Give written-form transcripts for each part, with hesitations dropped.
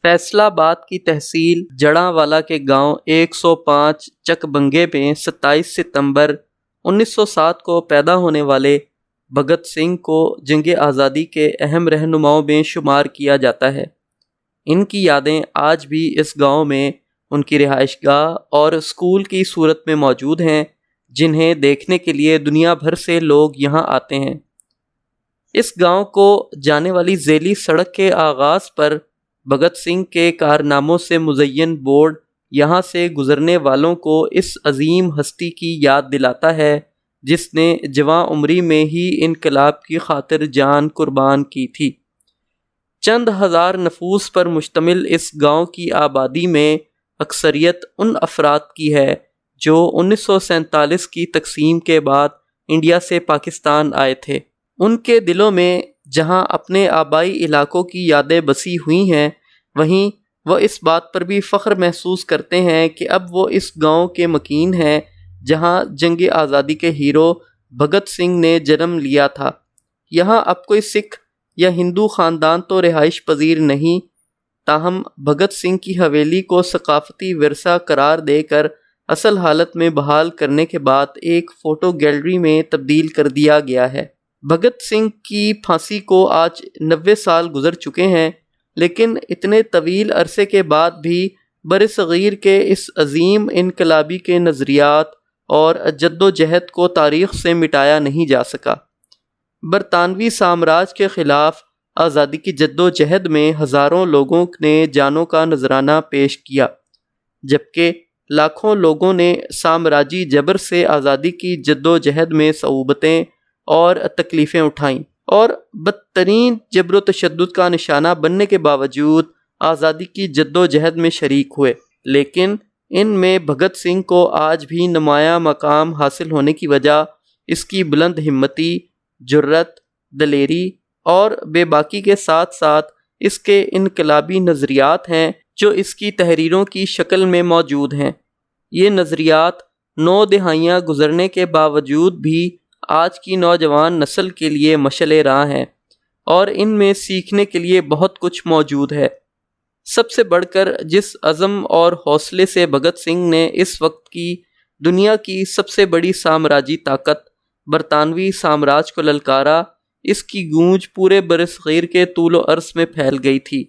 فیصل آباد کی تحصیل جڑاں والا کے گاؤں 105 چک بنگے میں 27 ستمبر 1907 کو پیدا ہونے والے بھگت سنگھ کو جنگ آزادی کے اہم رہنماؤں میں شمار کیا جاتا ہے۔ ان کی یادیں آج بھی اس گاؤں میں ان کی رہائش گاہ اور اسکول کی صورت میں موجود ہیں، جنہیں دیکھنے کے لیے دنیا بھر سے لوگ یہاں آتے ہیں۔ اس گاؤں کو جانے والی ذیلی سڑک کے آغاز پر بھگت سنگھ کے کارناموں سے مزین بورڈ یہاں سے گزرنے والوں کو اس عظیم ہستی کی یاد دلاتا ہے جس نے جوان عمری میں ہی انقلاب کی خاطر جان قربان کی تھی۔ چند ہزار نفوس پر مشتمل اس گاؤں کی آبادی میں اکثریت ان افراد کی ہے جو 1947 کی تقسیم کے بعد انڈیا سے پاکستان آئے تھے۔ ان کے دلوں میں جہاں اپنے آبائی علاقوں کی یادیں بسی ہوئی ہیں، وہیں وہ اس بات پر بھی فخر محسوس کرتے ہیں کہ اب وہ اس گاؤں کے مکین ہیں جہاں جنگ آزادی کے ہیرو بھگت سنگھ نے جنم لیا تھا۔ یہاں اب کوئی سکھ یا ہندو خاندان تو رہائش پذیر نہیں، تاہم بھگت سنگھ کی حویلی کو ثقافتی ورثہ قرار دے کر اصل حالت میں بحال کرنے کے بعد ایک فوٹو گیلری میں تبدیل کر دیا گیا ہے۔ بھگت سنگھ کی پھانسی کو آج 90 سال گزر چکے ہیں، لیکن اتنے طویل عرصے کے بعد بھی برصغیر کے اس عظیم انقلابی کے نظریات اور جد و جہد کو تاریخ سے مٹایا نہیں جا سکا۔ برطانوی سامراج کے خلاف آزادی کی جد و جہد میں ہزاروں لوگوں نے جانوں کا نذرانہ پیش کیا، جبکہ لاکھوں لوگوں نے سامراجی جبر سے آزادی کی جد و جہد میں صعوبتیں اور تکلیفیں اٹھائیں، اور بدترین جبر و تشدد کا نشانہ بننے کے باوجود آزادی کی جد و جہد میں شریک ہوئے۔ لیکن ان میں بھگت سنگھ کو آج بھی نمایاں مقام حاصل ہونے کی وجہ اس کی بلند ہمتی، جرأت، دلیری اور بے باکی کے ساتھ ساتھ اس کے انقلابی نظریات ہیں جو اس کی تحریروں کی شکل میں موجود ہیں۔ یہ نظریات 9 دہائیاں گزرنے کے باوجود بھی آج کی نوجوان نسل کے لیے مشعل راہ ہیں، اور ان میں سیکھنے کے لیے بہت کچھ موجود ہے۔ سب سے بڑھ کر جس عزم اور حوصلے سے بھگت سنگھ نے اس وقت کی دنیا کی سب سے بڑی سامراجی طاقت برطانوی سامراج کو للکارا، اس کی گونج پورے برصغیر کے طول و عرض میں پھیل گئی تھی،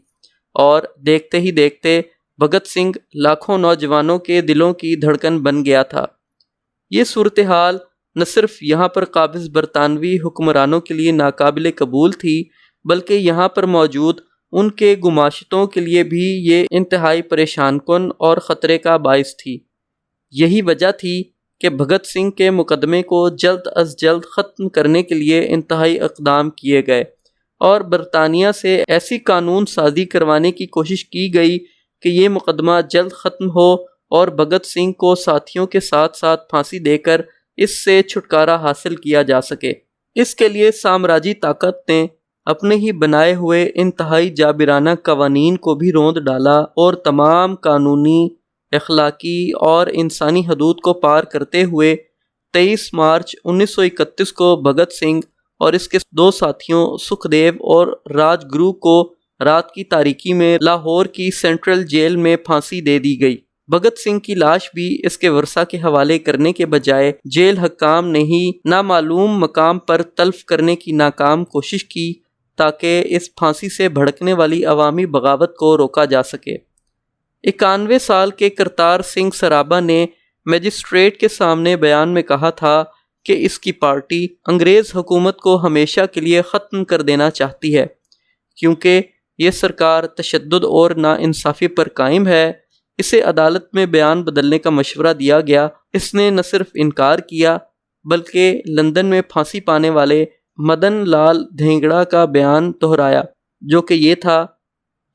اور دیکھتے ہی دیکھتے بھگت سنگھ لاکھوں نوجوانوں کے دلوں کی دھڑکن بن گیا تھا۔ یہ صورتحال نہ صرف یہاں پر قابض برطانوی حکمرانوں کے لیے ناقابل قبول تھی، بلکہ یہاں پر موجود ان کے گماشتوں کے لیے بھی یہ انتہائی پریشان کن اور خطرے کا باعث تھی۔ یہی وجہ تھی کہ بھگت سنگھ کے مقدمے کو جلد از جلد ختم کرنے کے لیے انتہائی اقدام کیے گئے، اور برطانیہ سے ایسی قانون سازی کروانے کی کوشش کی گئی کہ یہ مقدمہ جلد ختم ہو اور بھگت سنگھ کو ساتھیوں کے ساتھ ساتھ پھانسی دے کر اس سے چھٹکارا حاصل کیا جا سکے۔ اس کے لیے سامراجی طاقت نے اپنے ہی بنائے ہوئے انتہائی جابرانہ قوانین کو بھی روند ڈالا، اور تمام قانونی، اخلاقی اور انسانی حدود کو پار کرتے ہوئے 23 مارچ 1931 کو بھگت سنگھ اور اس کے 2 ساتھیوں سکھ دیو اور راج گرو کو رات کی تاریکی میں لاہور کی سینٹرل جیل میں پھانسی دے دی گئی۔ بھگت سنگھ کی لاش بھی اس کے ورثاء کے حوالے کرنے کے بجائے جیل حکام نے ہی نامعلوم مقام پر تلف کرنے کی ناکام کوشش کی تاکہ اس پھانسی سے بھڑکنے والی عوامی بغاوت کو روکا جا سکے۔ 91 سال کے کرتار سنگھ سرابا نے میجسٹریٹ کے سامنے بیان میں کہا تھا کہ اس کی پارٹی انگریز حکومت کو ہمیشہ کے لیے ختم کر دینا چاہتی ہے، کیونکہ یہ سرکار تشدد اور ناانصافی پر قائم ہے۔ اسے عدالت میں بیان بدلنے کا مشورہ دیا گیا۔ اس نے نہ صرف انکار کیا بلکہ لندن میں پھانسی پانے والے مدن لال دھینگڑا کا بیان دہرایا، جو کہ یہ تھا،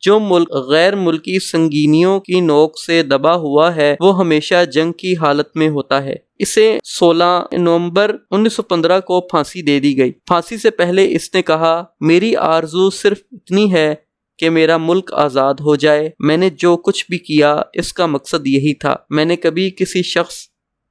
جو ملک غیر ملکی سنگینیوں کی نوک سے دبا ہوا ہے وہ ہمیشہ جنگ کی حالت میں ہوتا ہے۔ اسے 16 نومبر 1915 کو پھانسی دے دی گئی۔ پھانسی سے پہلے اس نے کہا، میری آرزو صرف اتنی ہے کہ میرا ملک آزاد ہو جائے۔ میں نے جو کچھ بھی کیا اس کا مقصد یہی تھا۔ میں نے کبھی کسی شخص،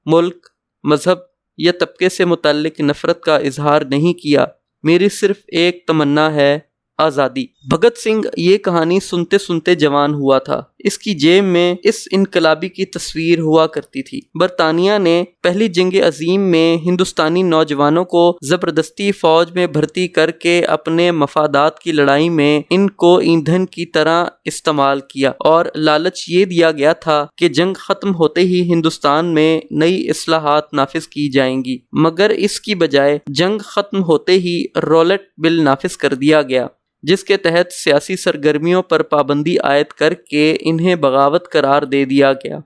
ملک، مذہب یا طبقے سے متعلق نفرت کا اظہار نہیں کیا۔ میری صرف ایک تمنا ہے، آزادی۔ بھگت سنگھ یہ کہانی سنتے سنتے جوان ہوا تھا۔ اس کی جیب میں اس انقلابی کی تصویر ہوا کرتی تھی۔ برطانیہ نے پہلی جنگ عظیم میں ہندوستانی نوجوانوں کو زبردستی فوج میں بھرتی کر کے اپنے مفادات کی لڑائی میں ان کو ایندھن کی طرح استعمال کیا، اور لالچ یہ دیا گیا تھا کہ جنگ ختم ہوتے ہی ہندوستان میں نئی اصلاحات نافذ کی جائیں گی، مگر اس کی بجائے جنگ ختم ہوتے ہی رولٹ بل نافذ کر دیا گیا، جس کے تحت سیاسی سرگرمیوں پر پابندی عائد کر کے انہیں بغاوت قرار دے دیا گیا۔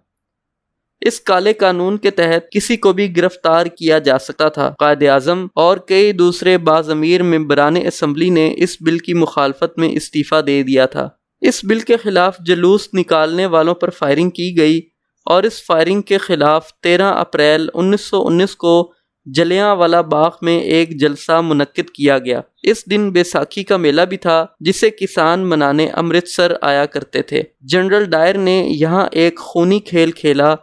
اس کالے قانون کے تحت کسی کو بھی گرفتار کیا جا سکتا تھا۔ قائد اعظم اور کئی دوسرے باضمیر ممبران اسمبلی نے اس بل کی مخالفت میں استعفیٰ دے دیا تھا۔ اس بل کے خلاف جلوس نکالنے والوں پر فائرنگ کی گئی، اور اس فائرنگ کے خلاف 13 اپریل 1919 کو جلیاں والا باغ میں ایک جلسہ منعقد کیا گیا۔ اس دن بیساکھی کا میلہ بھی تھا، جسے کسان منانے امرتسر آیا کرتے تھے۔ جنرل ڈائر نے یہاں ایک خونی کھیل کھیلا،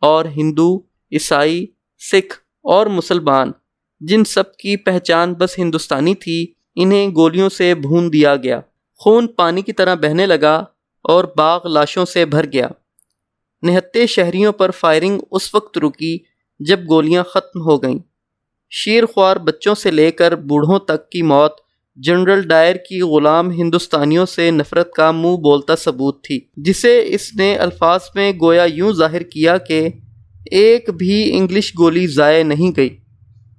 اور ہندو، عیسائی، سکھ اور مسلمان، جن سب کی پہچان بس ہندوستانی تھی، انہیں گولیوں سے بھون دیا گیا۔ خون پانی کی طرح بہنے لگا اور باغ لاشوں سے بھر گیا۔ نہتے شہریوں پر فائرنگ اس وقت رکی جب گولیاں ختم ہو گئیں۔ شیر خوار بچوں سے لے کر بوڑھوں تک کی موت جنرل ڈائر کی غلام ہندوستانیوں سے نفرت کا منہ بولتا ثبوت تھی، جسے اس نے الفاظ میں گویا یوں ظاہر کیا کہ ایک بھی انگلش گولی ضائع نہیں گئی،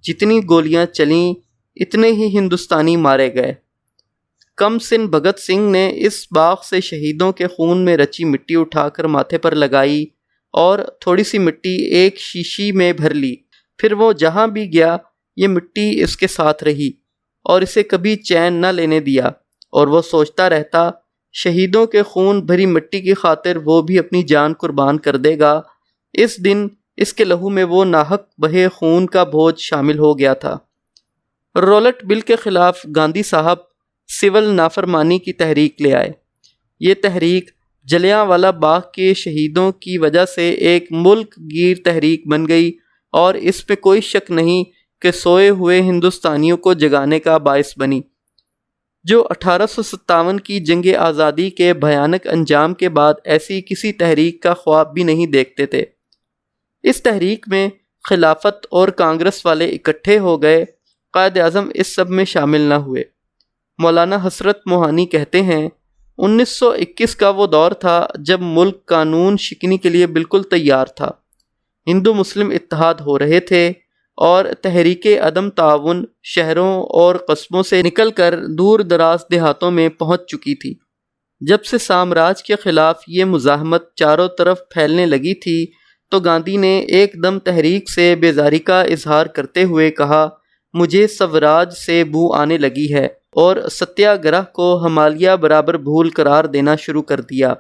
جتنی گولیاں چلیں اتنے ہی ہندوستانی مارے گئے۔ کم سن بھگت سنگھ نے اس باغ سے شہیدوں کے خون میں رچی مٹی اٹھا کر ماتھے پر لگائی، اور تھوڑی سی مٹی ایک شیشی میں بھر لی۔ پھر وہ جہاں بھی گیا یہ مٹی اس کے ساتھ رہی، اور اسے کبھی چین نہ لینے دیا، اور وہ سوچتا رہتا شہیدوں کے خون بھری مٹی کی خاطر وہ بھی اپنی جان قربان کر دے گا۔ اس دن اس کے لہو میں وہ ناحق بہے خون کا بوجھ شامل ہو گیا تھا۔ رولٹ بل کے خلاف گاندھی صاحب سول نافرمانی کی تحریک لے آئے۔ یہ تحریک جلیاں والا باغ کے شہیدوں کی وجہ سے ایک ملک گیر تحریک بن گئی، اور اس میں کوئی شک نہیں کہ سوئے ہوئے ہندوستانیوں کو جگانے کا باعث بنی، جو 1857 کی جنگ آزادی کے بھیانک انجام کے بعد ایسی کسی تحریک کا خواب بھی نہیں دیکھتے تھے۔ اس تحریک میں خلافت اور کانگریس والے اکٹھے ہو گئے۔ قائد اعظم اس سب میں شامل نہ ہوئے۔ مولانا حسرت موہانی کہتے ہیں 1921 کا وہ دور تھا جب ملک قانون شکنی کے لیے بالکل تیار تھا۔ ہندو مسلم اتحاد ہو رہے تھے، اور تحریک عدم تعاون شہروں اور قصبوں سے نکل کر دور دراز دیہاتوں میں پہنچ چکی تھی۔ جب سے سامراج کے خلاف یہ مزاحمت چاروں طرف پھیلنے لگی تھی، تو گاندھی نے ایک دم تحریک سے بیزاری کا اظہار کرتے ہوئے کہا، مجھے سوراج سے بو آنے لگی ہے، اور ستیہ گرہ کو ہمالیہ برابر بھول قرار دینا شروع کر دیا۔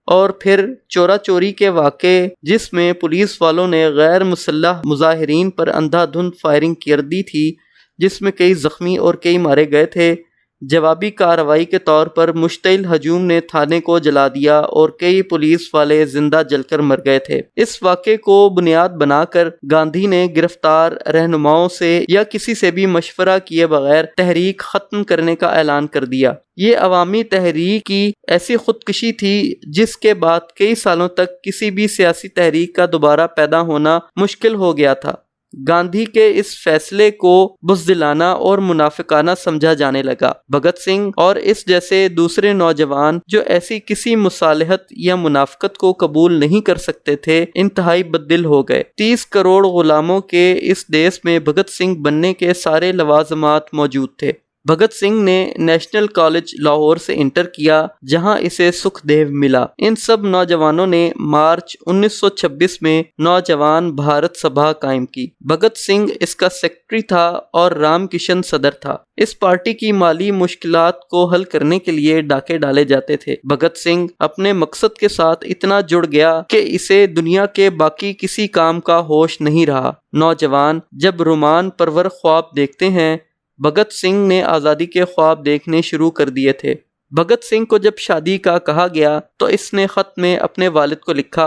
اور پھر چورا چوری کے واقعے، جس میں پولیس والوں نے غیر مسلح مظاہرین پر اندھا دھند فائرنگ کر دی تھی، جس میں کئی زخمی اور کئی مارے گئے تھے۔ جوابی کارروائی کے طور پر مشتعل ہجوم نے تھانے کو جلا دیا، اور کئی پولیس والے زندہ جل کر مر گئے تھے۔ اس واقعے کو بنیاد بنا کر گاندھی نے گرفتار رہنماؤں سے یا کسی سے بھی مشورہ کیے بغیر تحریک ختم کرنے کا اعلان کر دیا۔ یہ عوامی تحریک کی ایسی خودکشی تھی جس کے بعد کئی سالوں تک کسی بھی سیاسی تحریک کا دوبارہ پیدا ہونا مشکل ہو گیا تھا۔ گاندھی کے اس فیصلے کو بزدلانہ اور منافقانہ سمجھا جانے لگا۔ بھگت سنگھ اور اس جیسے دوسرے نوجوان جو ایسی کسی مصالحت یا منافقت کو قبول نہیں کر سکتے تھے، انتہائی بددل ہو گئے۔ 30 کروڑ غلاموں کے اس دیس میں بھگت سنگھ بننے کے سارے لوازمات موجود تھے۔ بھگت سنگھ نے نیشنل کالج لاہور سے انٹر کیا، جہاں اسے سکھ دیو ملا۔ ان سب نوجوانوں نے مارچ 1926 میں نوجوان بھارت سبھا قائم کی۔ بھگت سنگھ اس کا سیکرٹری تھا اور رام کشن صدر تھا۔ اس پارٹی کی مالی مشکلات کو حل کرنے کے لیے ڈاکے ڈالے جاتے تھے۔ بھگت سنگھ اپنے مقصد کے ساتھ اتنا جڑ گیا کہ اسے دنیا کے باقی کسی کام کا ہوش نہیں رہا۔ نوجوان جب رومان پرور خواب دیکھتے ہیں، بھگت سنگھ نے آزادی کے خواب دیکھنے شروع کر دیے تھے۔ بھگت سنگھ کو جب شادی کا کہا گیا تو اس نے خط میں اپنے والد کو لکھا،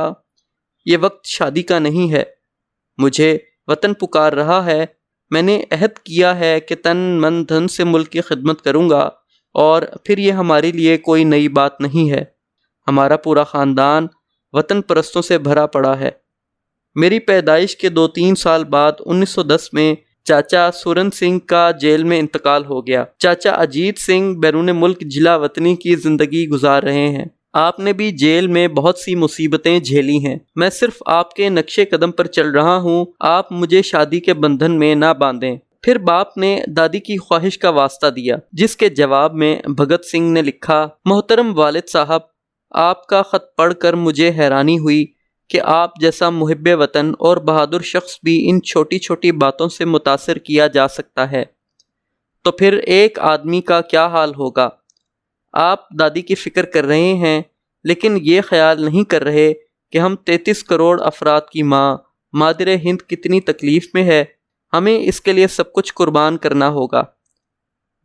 یہ وقت شادی کا نہیں ہے، مجھے وطن پکار رہا ہے، میں نے عہد کیا ہے کہ تن من دھن سے ملک کی خدمت کروں گا اور پھر یہ ہمارے لیے کوئی نئی بات نہیں ہے۔ ہمارا پورا خاندان وطن پرستوں سے بھرا پڑا ہے۔ میری پیدائش کے 2-3 سال بعد 1910 میں چاچا سورن سنگھ کا جیل میں انتقال ہو گیا۔ چاچا اجیت سنگھ بیرون ملک جلا وطنی کی زندگی گزار رہے ہیں۔ آپ نے بھی جیل میں بہت سی مصیبتیں جھیلی ہیں۔ میں صرف آپ کے نقش قدم پر چل رہا ہوں، آپ مجھے شادی کے بندھن میں نہ باندھیں۔ پھر باپ نے دادی کی خواہش کا واسطہ دیا، جس کے جواب میں بھگت سنگھ نے لکھا، محترم والد صاحب، آپ کا خط پڑھ کر مجھے حیرانی ہوئی کہ آپ جیسا محب وطن اور بہادر شخص بھی ان چھوٹی چھوٹی باتوں سے متاثر کیا جا سکتا ہے، تو پھر ایک آدمی کا کیا حال ہوگا۔ آپ دادی کی فکر کر رہے ہیں، لیکن یہ خیال نہیں کر رہے کہ ہم 33 کروڑ افراد کی ماں مادر ہند کتنی تکلیف میں ہے، ہمیں اس کے لیے سب کچھ قربان کرنا ہوگا۔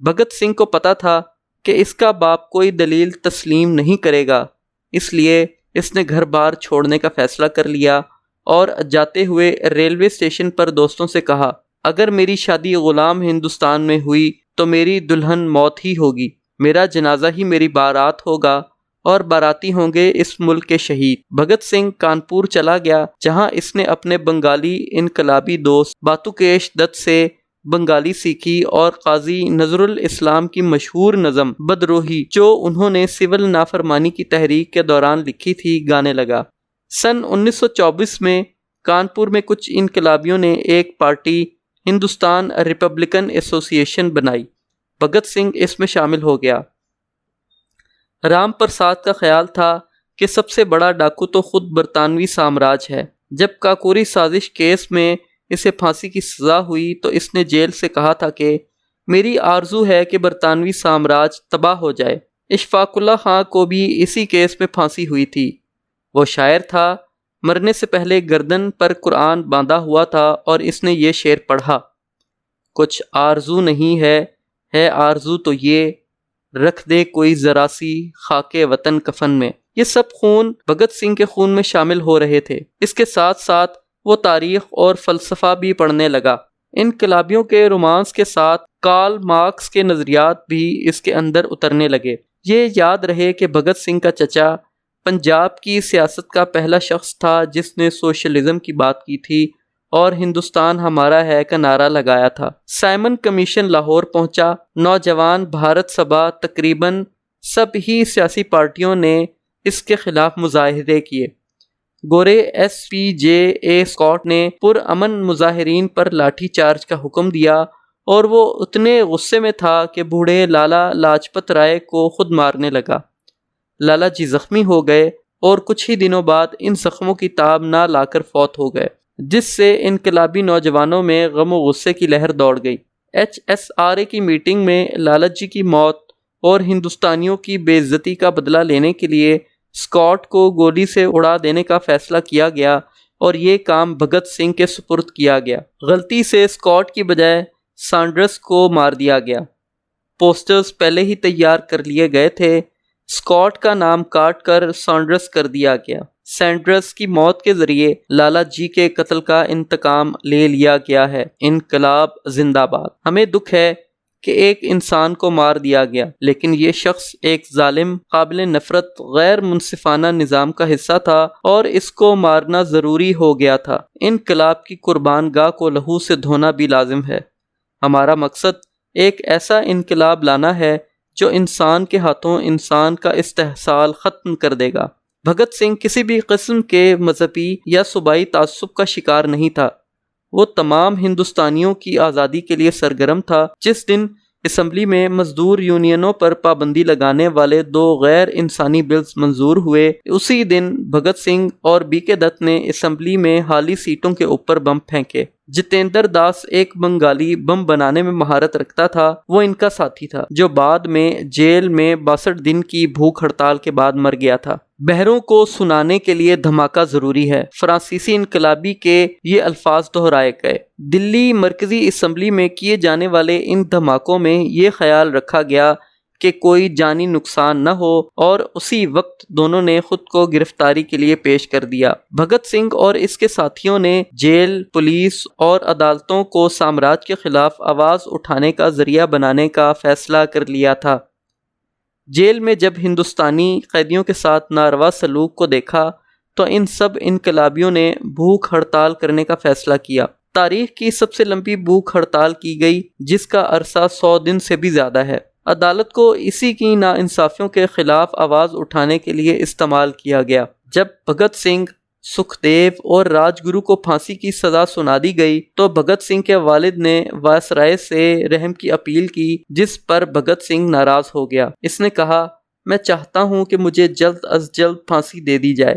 بھگت سنگھ کو پتا تھا کہ اس کا باپ کوئی دلیل تسلیم نہیں کرے گا، اس لیے اس نے گھر بار چھوڑنے کا فیصلہ کر لیا اور جاتے ہوئے ریلوے اسٹیشن پر دوستوں سے کہا، اگر میری شادی غلام ہندوستان میں ہوئی تو میری دلہن موت ہی ہوگی، میرا جنازہ ہی میری بارات ہوگا اور باراتی ہوں گے اس ملک کے شہید۔ بھگت سنگھ کانپور چلا گیا، جہاں اس نے اپنے بنگالی انقلابی دوست باتوکیش دت سے بنگالی سیکھی اور قاضی نظر الاسلام کی مشہور نظم بدروہی، جو انہوں نے سول نافرمانی کی تحریک کے دوران لکھی تھی، گانے لگا۔ سن 1924 میں کانپور میں کچھ انقلابیوں نے ایک پارٹی ہندوستان ریپبلکن ایسوسی ایشن بنائی۔ بھگت سنگھ اس میں شامل ہو گیا۔ رام پرساد کا خیال تھا کہ سب سے بڑا ڈاکو تو خود برطانوی سامراج ہے۔ جب کاکوری سازش کیس میں اسے پھانسی کی سزا ہوئی تو اس نے جیل سے کہا تھا کہ میری آرزو ہے کہ برطانوی سامراج تباہ ہو جائے۔ اشفاق اللہ خان کو بھی اسی کیس میں پھانسی ہوئی تھی۔ وہ شاعر تھا، مرنے سے پہلے گردن پر قرآن باندھا ہوا تھا اور اس نے یہ شعر پڑھا، کچھ آرزو نہیں ہے آرزو تو یہ، رکھ دے کوئی ذرا سی خاک وطن کفن میں۔ یہ سب خون بھگت سنگھ کے خون میں شامل ہو رہے تھے۔ اس کے ساتھ ساتھ وہ تاریخ اور فلسفہ بھی پڑھنے لگا۔ انقلابیوں کے رومانس کے ساتھ کارل مارکس کے نظریات بھی اس کے اندر اترنے لگے۔ یہ یاد رہے کہ بھگت سنگھ کا چچا پنجاب کی سیاست کا پہلا شخص تھا جس نے سوشلزم کی بات کی تھی اور ہندوستان ہمارا ہے کا نعرہ لگایا تھا۔ سائمن کمیشن لاہور پہنچا، نوجوان بھارت سبھا، تقریباً سب ہی سیاسی پارٹیوں نے اس کے خلاف مظاہرے کیے۔ گورے ایس پی جے اے اسکاٹ نے پرامن مظاہرین پر لاٹھی چارج کا حکم دیا اور وہ اتنے غصے میں تھا کہ بوڑھے لالا لاجپت رائے کو خود مارنے لگا۔ لالا جی زخمی ہو گئے اور کچھ ہی دنوں بعد ان زخموں کی تاب نہ لا کر فوت ہو گئے، جس سے انقلابی نوجوانوں میں غم و غصے کی لہر دوڑ گئی۔ HSRA کی میٹنگ میں لالت جی کی موت اور ہندوستانیوں کی بے عزتی کا بدلہ لینے کے لیے اسکاٹ کو گولی سے اڑا دینے کا فیصلہ کیا گیا اور یہ کام بھگت سنگھ کے سپرد کیا گیا۔ غلطی سے اسکاٹ کی بجائے سانڈرس کو مار دیا گیا۔ پوسٹرز پہلے ہی تیار کر لیے گئے تھے، اسکاٹ کا نام کاٹ کر سانڈرس کر دیا گیا۔ سینڈرس کی موت کے ذریعے لالا جی کے قتل کا انتقام لے لیا گیا ہے۔ انقلاب زندہ باد۔ ہمیں دکھ ہے کہ ایک انسان کو مار دیا گیا، لیکن یہ شخص ایک ظالم، قابل نفرت، غیر منصفانہ نظام کا حصہ تھا اور اس کو مارنا ضروری ہو گیا تھا۔ انقلاب کی قربان گاہ کو لہو سے دھونا بھی لازم ہے۔ ہمارا مقصد ایک ایسا انقلاب لانا ہے جو انسان کے ہاتھوں انسان کا استحصال ختم کر دے گا۔ بھگت سنگھ کسی بھی قسم کے مذہبی یا صوبائی تعصب کا شکار نہیں تھا۔ وہ تمام ہندوستانیوں کی آزادی کے لیے سرگرم تھا۔ جس دن اسمبلی میں مزدور یونینوں پر پابندی لگانے والے 2 غیر انسانی بلز منظور ہوئے، اسی دن بھگت سنگھ اور بی کے دت نے اسمبلی میں خالی سیٹوں کے اوپر بم پھینکے۔ جتیندر داس ایک بنگالی بم بنانے میں مہارت رکھتا تھا، وہ ان کا ساتھی تھا، جو بعد میں جیل میں 62 دن کی بھوک ہڑتال کے بعد مر گیا تھا۔ بہروں کو سنانے کے لیے دھماکہ ضروری ہے، فرانسیسی انقلابی کے یہ الفاظ دہرائے گئے۔ دلی مرکزی اسمبلی میں کیے جانے والے ان دھماکوں میں یہ خیال رکھا گیا کہ کوئی جانی نقصان نہ ہو اور اسی وقت دونوں نے خود کو گرفتاری کے لیے پیش کر دیا۔ بھگت سنگھ اور اس کے ساتھیوں نے جیل، پولیس اور عدالتوں کو سامراج کے خلاف آواز اٹھانے کا ذریعہ بنانے کا فیصلہ کر لیا تھا۔ جیل میں جب ہندوستانی قیدیوں کے ساتھ ناروا سلوک کو دیکھا تو ان سب انقلابیوں نے بھوک ہڑتال کرنے کا فیصلہ کیا۔ تاریخ کی سب سے لمبی بھوک ہڑتال کی گئی، جس کا عرصہ 100 دن سے بھی زیادہ ہے۔ عدالت کو اسی کی ناانصافیوں کے خلاف آواز اٹھانے کے لیے استعمال کیا گیا۔ جب بھگت سنگھ، سکھدیو اور راج گرو کو پھانسی کی سزا سنا دی گئی تو بھگت سنگھ کے والد نے وائسرائے سے رحم کی اپیل کی، جس پر بھگت سنگھ ناراض ہو گیا۔ اس نے کہا، میں چاہتا ہوں کہ مجھے جلد از جلد پھانسی دے دی جائے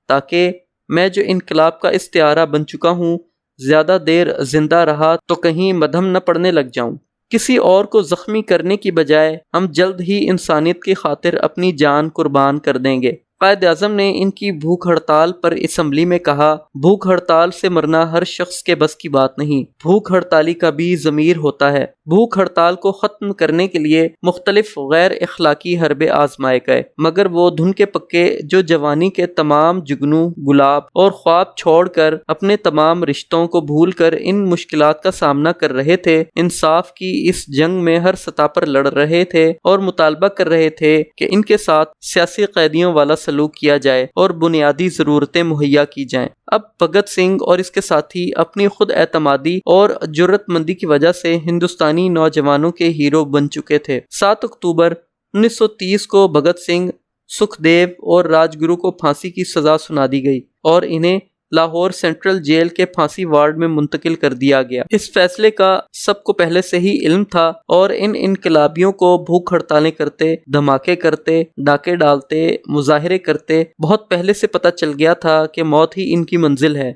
تاکہ میں جو انقلاب کا استعارہ بن چکا ہوں، زیادہ دیر زندہ رہا تو کہیں مدھم نہ پڑنے لگ جاؤں۔ کسی اور کو زخمی کرنے کی بجائے ہم جلد ہی انسانیت کی خاطر اپنی جان قربان کر دیں گے۔ قائد اعظم نے ان کی بھوک ہڑتال پر اسمبلی میں کہا، بھوک ہڑتال سے مرنا ہر شخص کے بس کی بات نہیں، بھوک ہڑتالی کا بھی ضمیر ہوتا ہے۔ بھوک ہڑتال کو ختم کرنے کے لیے مختلف غیر اخلاقی حربے آزمائے گئے، مگر وہ دھن کے پکے جو جوانی کے تمام جگنو، گلاب اور خواب چھوڑ کر اپنے تمام رشتوں کو بھول کر ان مشکلات کا سامنا کر رہے تھے، انصاف کی اس جنگ میں ہر سطح پر لڑ رہے تھے اور مطالبہ کر رہے تھے کہ ان کے ساتھ سیاسی قیدیوں والا سلوک کیا جائے اور بنیادی ضرورتیں مہیا کی جائیں۔ اب بھگت سنگھ اور اس کے ساتھی اپنی خود اعتمادی اور جرأت مندی کی وجہ سے ہندوستانی نوجوانوں کے ہیرو بن چکے تھے۔ 7 اکتوبر 1930 کو بھگت سنگھ، سکھدیو اور راج گرو کو پھانسی کی سزا سنا دی گئی اور انہیں لاہور سینٹرل جیل کے پھانسی وارڈ میں منتقل کر دیا گیا۔ اس فیصلے کا سب کو پہلے سے ہی علم تھا اور ان انقلابیوں کو بھوک ہڑتالیں کرتے، دھماکے کرتے، ڈاکے ڈالتے، مظاہرے کرتے بہت پہلے سے پتہ چل گیا تھا کہ موت ہی ان کی منزل ہے۔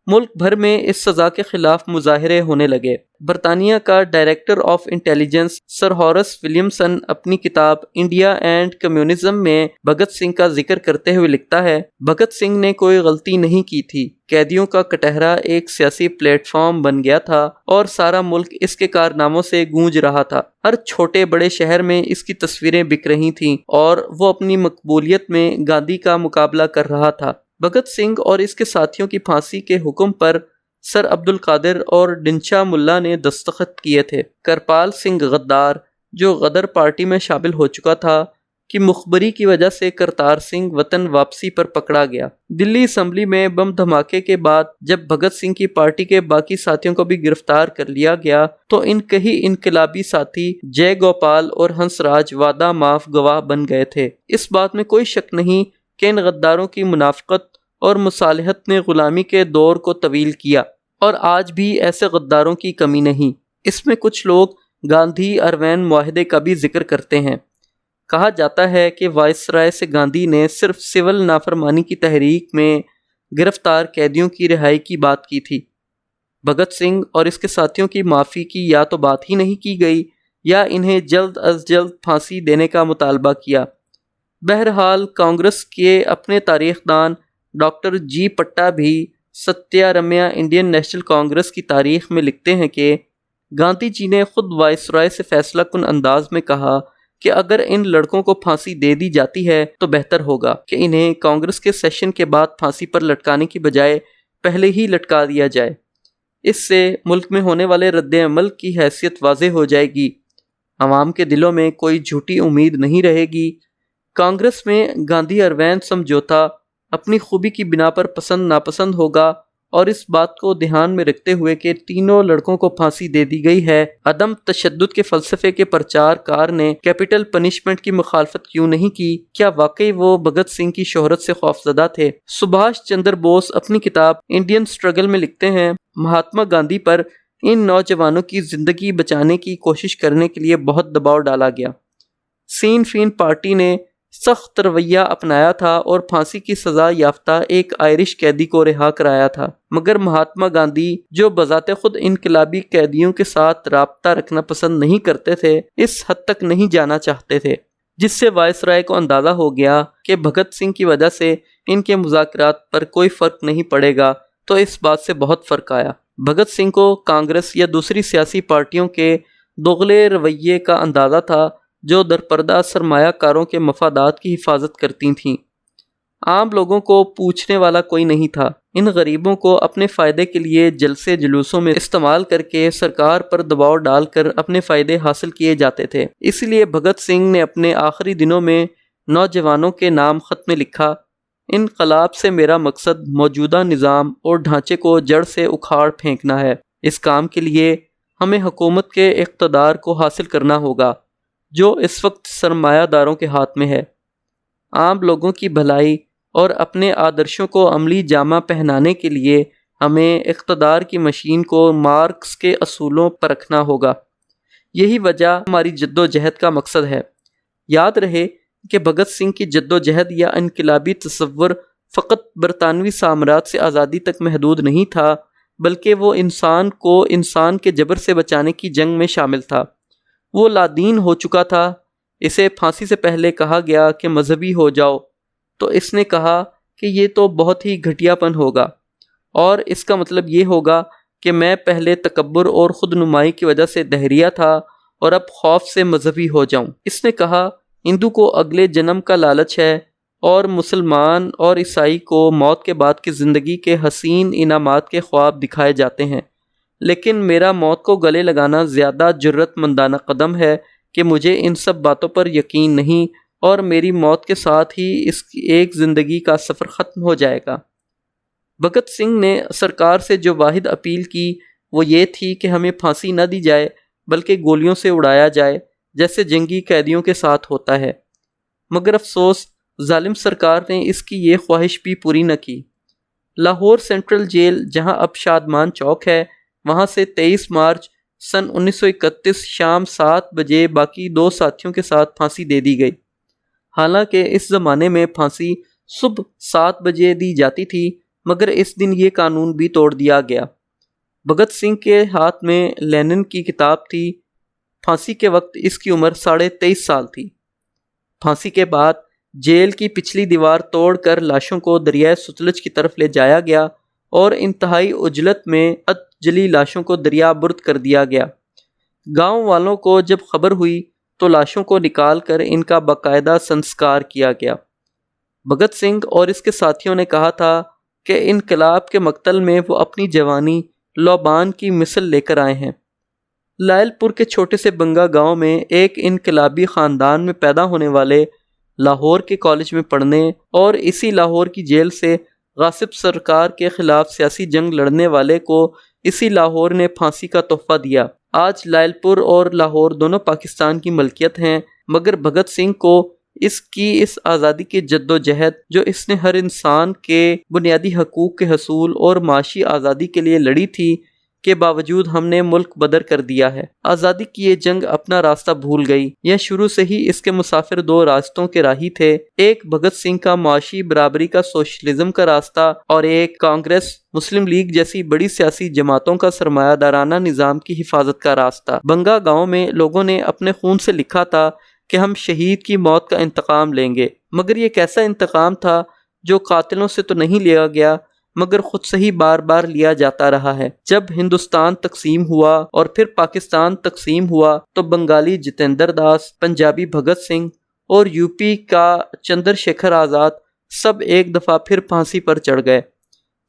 ملک بھر میں اس سزا کے خلاف مظاہرے ہونے لگے۔ برطانیہ کا director of intelligence sir Horace Williamson اپنی کتاب انڈیا اینڈ کمیونزم میں بھگت سنگھ کا ذکر کرتے ہوئے لکھتا ہے، بھگت سنگھ نے کوئی غلطی نہیں کی تھی۔ قیدیوں کا کٹہرا ایک سیاسی پلیٹ فارم بن گیا تھا اور سارا ملک اس کے کارناموں سے گونج رہا تھا۔ ہر چھوٹے بڑے شہر میں اس کی تصویریں بک رہی تھیں اور وہ اپنی مقبولیت میں گاندھی کا مقابلہ کر رہا تھا۔ بھگت سنگھ اور اس کے ساتھیوں کی پھانسی کے حکم پر سر عبد القادر اور ڈنچا ملا نے دستخط کیے تھے۔ کرپال سنگھ غدار، جو غدر پارٹی میں شامل ہو چکا تھا، کی مخبری کی وجہ سے کرتار سنگھ وطن واپسی پر پکڑا گیا۔ دلی اسمبلی میں بم دھماکے کے بعد جب بھگت سنگھ کی پارٹی کے باقی ساتھیوں کو بھی گرفتار کر لیا گیا تو ان کئی انقلابی ساتھی جے گوپال اور ہنس راج وعدہ معاف گواہ بن گئے تھے۔ اس بات میں کوئی شک نہیں کہ ان غداروں کی منافقت اور مصالحت نے غلامی کے دور کو طویل کیا، اور آج بھی ایسے غداروں کی کمی نہیں۔ اس میں کچھ لوگ گاندھی اروین معاہدے کا بھی ذکر کرتے ہیں۔ کہا جاتا ہے کہ وائسرائے سے گاندھی نے صرف سول نافرمانی کی تحریک میں گرفتار قیدیوں کی رہائی کی بات کی تھی۔ بھگت سنگھ اور اس کے ساتھیوں کی معافی کی یا تو بات ہی نہیں کی گئی یا انہیں جلد از جلد پھانسی دینے کا مطالبہ کیا۔ بہرحال کانگریس کے اپنے تاریخ دان ڈاکٹر جی پٹا بھی ستیا رمیا انڈین نیشنل کانگریس کی تاریخ میں لکھتے ہیں کہ گاندھی جی نے خود وائسرائے سے فیصلہ کن انداز میں کہا کہ اگر ان لڑکوں کو پھانسی دے دی جاتی ہے تو بہتر ہوگا کہ انہیں کانگریس کے سیشن کے بعد پھانسی پر لٹکانے کی بجائے پہلے ہی لٹکا دیا جائے۔ اس سے ملک میں ہونے والے رد عمل کی حیثیت واضح ہو جائے گی، عوام کے دلوں میں کوئی جھوٹی امید نہیں رہے گی۔ کانگریس میں گاندھی اروین سمجھوتا اپنی خوبی کی بنا پر پسند ناپسند ہوگا، اور اس بات کو دھیان میں رکھتے ہوئے کہ تینوں لڑکوں کو پھانسی دے دی گئی ہے، عدم تشدد کے فلسفے کے پرچار کار نے کیپٹل پنشمنٹ کی مخالفت کیوں نہیں کی؟ کیا واقعی وہ بھگت سنگھ کی شہرت سے خوفزدہ تھے؟ سبھاش چندر بوس اپنی کتاب انڈین سٹرگل میں لکھتے ہیں، مہاتما گاندھی پر ان نوجوانوں کی زندگی بچانے کی کوشش کرنے کے لیے بہت دباؤ ڈالا گیا۔ سین فین پارٹی نے سخت رویہ اپنایا تھا اور پھانسی کی سزا یافتہ ایک آئرش قیدی کو رہا کرایا تھا، مگر مہاتما گاندھی جو بذات خود انقلابی قیدیوں کے ساتھ رابطہ رکھنا پسند نہیں کرتے تھے، اس حد تک نہیں جانا چاہتے تھے، جس سے وائسرائے کو اندازہ ہو گیا کہ بھگت سنگھ کی وجہ سے ان کے مذاکرات پر کوئی فرق نہیں پڑے گا، تو اس بات سے بہت فرق آیا۔ بھگت سنگھ کو کانگریس یا دوسری سیاسی پارٹیوں کے دوغلے رویے کا اندازہ تھا جو درپردہ سرمایہ کاروں کے مفادات کی حفاظت کرتی تھیں۔ عام لوگوں کو پوچھنے والا کوئی نہیں تھا۔ ان غریبوں کو اپنے فائدے کے لیے جلسے جلوسوں میں استعمال کر کے سرکار پر دباؤ ڈال کر اپنے فائدے حاصل کیے جاتے تھے۔ اس لیے بھگت سنگھ نے اپنے آخری دنوں میں نوجوانوں کے نام خط میں لکھا، انقلاب سے میرا مقصد موجودہ نظام اور ڈھانچے کو جڑ سے اکھاڑ پھینکنا ہے۔ اس کام کے لیے ہمیں حکومت کے اقتدار کو حاصل کرنا ہوگا جو اس وقت سرمایہ داروں کے ہاتھ میں ہے۔ عام لوگوں کی بھلائی اور اپنے آدرشوں کو عملی جامہ پہنانے کے لیے ہمیں اقتدار کی مشین کو مارکس کے اصولوں پر رکھنا ہوگا۔ یہی وجہ ہماری جد و جہد کا مقصد ہے۔ یاد رہے کہ بھگت سنگھ کی جد و جہد یا انقلابی تصور فقط برطانوی سامراج سے آزادی تک محدود نہیں تھا، بلکہ وہ انسان کو انسان کے جبر سے بچانے کی جنگ میں شامل تھا۔ وہ لادین ہو چکا تھا۔ اسے پھانسی سے پہلے کہا گیا کہ مذہبی ہو جاؤ، تو اس نے کہا کہ یہ تو بہت ہی گھٹیا پن ہوگا، اور اس کا مطلب یہ ہوگا کہ میں پہلے تکبر اور خود نمائی کی وجہ سے دہریہ تھا اور اب خوف سے مذہبی ہو جاؤں۔ اس نے کہا ہندو کو اگلے جنم کا لالچ ہے اور مسلمان اور عیسائی کو موت کے بعد کی زندگی کے حسین انعامات کے خواب دکھائے جاتے ہیں، لیکن میرا موت کو گلے لگانا زیادہ جرأت مندانہ قدم ہے کہ مجھے ان سب باتوں پر یقین نہیں، اور میری موت کے ساتھ ہی اس کی ایک زندگی کا سفر ختم ہو جائے گا۔ بھگت سنگھ نے سرکار سے جو واحد اپیل کی وہ یہ تھی کہ ہمیں پھانسی نہ دی جائے بلکہ گولیوں سے اڑایا جائے جیسے جنگی قیدیوں کے ساتھ ہوتا ہے، مگر افسوس ظالم سرکار نے اس کی یہ خواہش بھی پوری نہ کی۔ لاہور سینٹرل جیل، جہاں اب شادمان چوک ہے، وہاں سے 23 مارچ سن 1931 شام 7 بجے باقی 2 ساتھیوں کے ساتھ پھانسی دے دی گئی۔ حالانکہ اس زمانے میں پھانسی صبح 7 بجے دی جاتی تھی، مگر اس دن یہ قانون بھی توڑ دیا گیا۔ بھگت سنگھ کے ہاتھ میں لینن کی کتاب تھی۔ پھانسی کے وقت اس کی عمر 23.5 سال تھی۔ پھانسی کے بعد جیل کی پچھلی دیوار توڑ کر لاشوں کو دریائے ستلج کی طرف لے جایا گیا اور انتہائی عجلت میں جلی لاشوں کو دریا برد کر دیا گیا۔ گاؤں والوں کو جب خبر ہوئی تو لاشوں کو نکال کر ان کا باقاعدہ سنسکار کیا گیا۔ بھگت سنگھ اور اس کے ساتھیوں نے کہا تھا کہ انقلاب کے مقتل میں وہ اپنی جوانی لوبان کی مثل لے کر آئے ہیں۔ لائل پور کے چھوٹے سے بنگا گاؤں میں ایک انقلابی خاندان میں پیدا ہونے والے لاہور کے کالج میں پڑھنے اور اسی لاہور کی جیل سے غاصب سرکار کے خلاف سیاسی جنگ لڑنے والے کو اسی لاہور نے پھانسی کا تحفہ دیا۔ آج لائل پور اور لاہور دونوں پاکستان کی ملکیت ہیں، مگر بھگت سنگھ کو اس آزادی کی جد و جہد جو اس نے ہر انسان کے بنیادی حقوق کے حصول اور معاشی آزادی کے لیے لڑی تھی کے باوجود ہم نے ملک بدر کر دیا ہے۔ آزادی کی یہ جنگ اپنا راستہ بھول گئی۔ یہ شروع سے ہی اس کے مسافر 2 راستوں کے راہی تھے، ایک بھگت سنگھ کا معاشی برابری کا سوشلزم کا راستہ اور ایک کانگریس مسلم لیگ جیسی بڑی سیاسی جماعتوں کا سرمایہ دارانہ نظام کی حفاظت کا راستہ۔ بنگا گاؤں میں لوگوں نے اپنے خون سے لکھا تھا کہ ہم شہید کی موت کا انتقام لیں گے، مگر یہ کیسا انتقام تھا جو قاتلوں سے تو نہیں لیا گیا مگر خود سے ہی بار بار لیا جاتا رہا ہے۔ جب ہندوستان تقسیم ہوا اور پھر پاکستان تقسیم ہوا تو بنگالی جتیندر داس، پنجابی بھگت سنگھ اور یوپی کا چندر شیکھر آزاد سب ایک دفعہ پھر پھانسی پر چڑھ گئے۔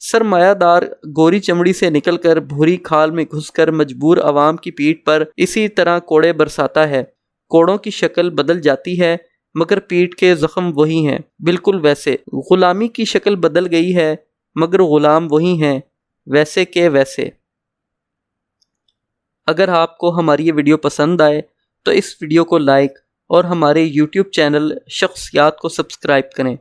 سرمایہ دار گوری چمڑی سے نکل کر بھوری کھال میں گھس کر مجبور عوام کی پیٹھ پر اسی طرح کوڑے برساتا ہے۔ کوڑوں کی شکل بدل جاتی ہے مگر پیٹھ کے زخم وہی ہیں، بالکل ویسے۔ غلامی کی شکل بدل گئی ہے مگر غلام وہی ہیں، ویسے کے ویسے۔ اگر آپ کو ہماری یہ ویڈیو پسند آئے تو اس ویڈیو کو لائک اور ہمارے YouTube چینل شخصیات کو سبسکرائب کریں۔